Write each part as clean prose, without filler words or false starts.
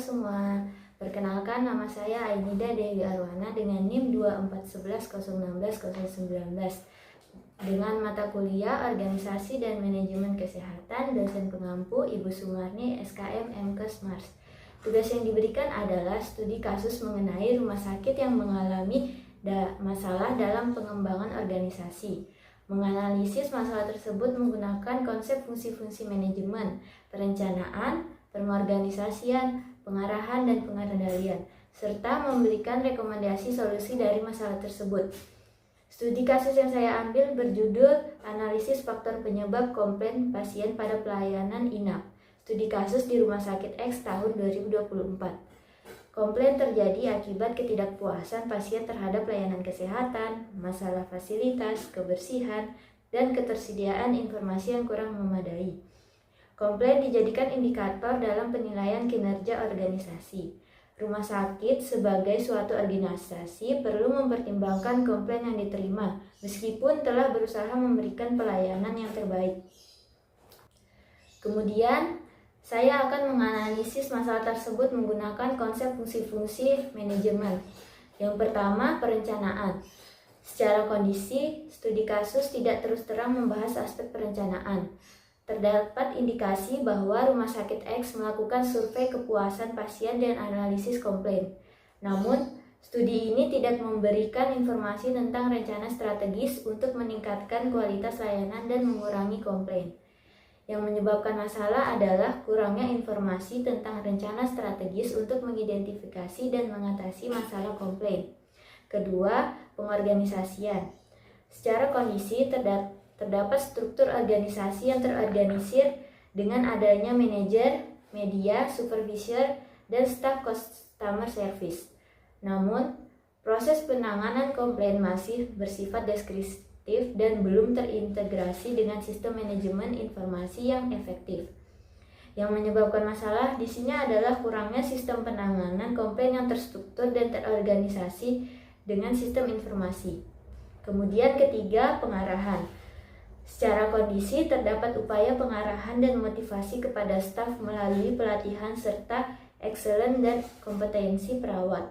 semua, perkenalkan nama saya Ainida Dewi Arwana dengan NIM 2411016-019 dengan mata kuliah Organisasi dan Manajemen Kesehatan, dosen pengampu Ibu Sumarni SKM MKes Mars. Tugas yang diberikan adalah studi kasus mengenai rumah sakit yang mengalami masalah dalam pengembangan organisasi. Menganalisis masalah tersebut menggunakan konsep fungsi-fungsi manajemen, perencanaan, pengorganisasian, pengarahan, dan pengendalian, serta memberikan rekomendasi solusi dari masalah tersebut. Studi kasus yang saya ambil berjudul Analisis Faktor Penyebab Komplain Pasien pada Pelayanan Inap. Studi kasus di Rumah Sakit X tahun 2024. Komplain terjadi akibat ketidakpuasan pasien terhadap pelayanan kesehatan, masalah fasilitas, kebersihan, dan ketersediaan informasi yang kurang memadai. Komplain dijadikan indikator dalam penilaian kinerja organisasi. Rumah sakit sebagai suatu organisasi perlu mempertimbangkan komplain yang diterima, meskipun telah berusaha memberikan pelayanan yang terbaik. Kemudian, saya akan menganalisis masalah tersebut menggunakan konsep fungsi-fungsi manajemen. Yang pertama, perencanaan. Secara kondisi, studi kasus tidak terus terang membahas aspek perencanaan. Terdapat indikasi bahwa Rumah Sakit X melakukan survei kepuasan pasien dan analisis komplain. Namun, studi ini tidak memberikan informasi tentang rencana strategis untuk meningkatkan kualitas layanan dan mengurangi komplain. Yang menyebabkan masalah adalah kurangnya informasi tentang rencana strategis untuk mengidentifikasi dan mengatasi masalah komplain. Kedua, pengorganisasian. Secara kondisi terdapat struktur organisasi yang terorganisir dengan adanya manajer, media, supervisor, dan staf customer service. Namun, proses penanganan komplain masih bersifat deskriptif dan belum terintegrasi dengan sistem manajemen informasi yang efektif. Yang menyebabkan masalah di sini adalah kurangnya sistem penanganan komplain yang terstruktur dan terorganisasi dengan sistem informasi. Kemudian ketiga, pengarahan. Secara kondisi terdapat upaya pengarahan dan motivasi kepada staf melalui pelatihan serta excellence dan kompetensi perawat.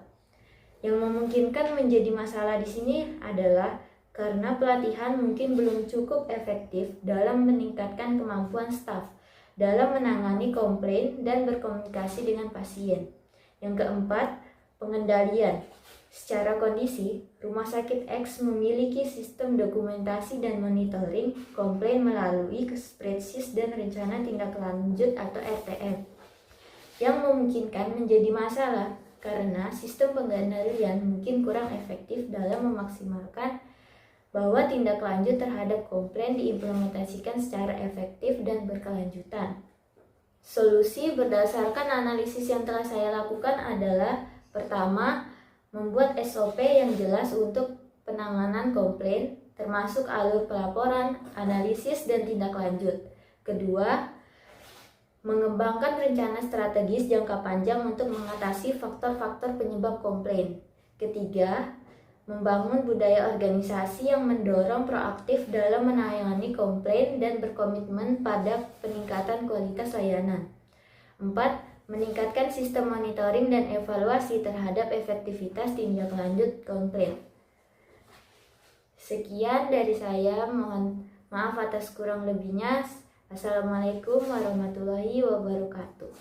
Yang memungkinkan menjadi masalah di sini adalah karena pelatihan mungkin belum cukup efektif dalam meningkatkan kemampuan staf dalam menangani komplain dan berkomunikasi dengan pasien. Yang keempat, pengendalian. Secara kondisi, Rumah Sakit X memiliki sistem dokumentasi dan monitoring komplain melalui spreadsheet dan rencana tindak lanjut atau RTM, yang memungkinkan menjadi masalah karena sistem pengendalian mungkin kurang efektif dalam memaksimalkan bahwa tindak lanjut terhadap komplain diimplementasikan secara efektif dan berkelanjutan. Solusi berdasarkan analisis yang telah saya lakukan adalah: pertama, membuat SOP yang jelas untuk penanganan komplain, termasuk alur pelaporan, analisis, dan tindak lanjut. Kedua, mengembangkan rencana strategis jangka panjang untuk mengatasi faktor-faktor penyebab komplain. Ketiga, membangun budaya organisasi yang mendorong proaktif dalam menangani komplain dan berkomitmen pada peningkatan kualitas layanan. 4. Meningkatkan sistem monitoring dan evaluasi terhadap efektivitas tindak lanjut komplain. Sekian dari saya, mohon maaf atas kurang lebihnya. Assalamualaikum warahmatullahi wabarakatuh.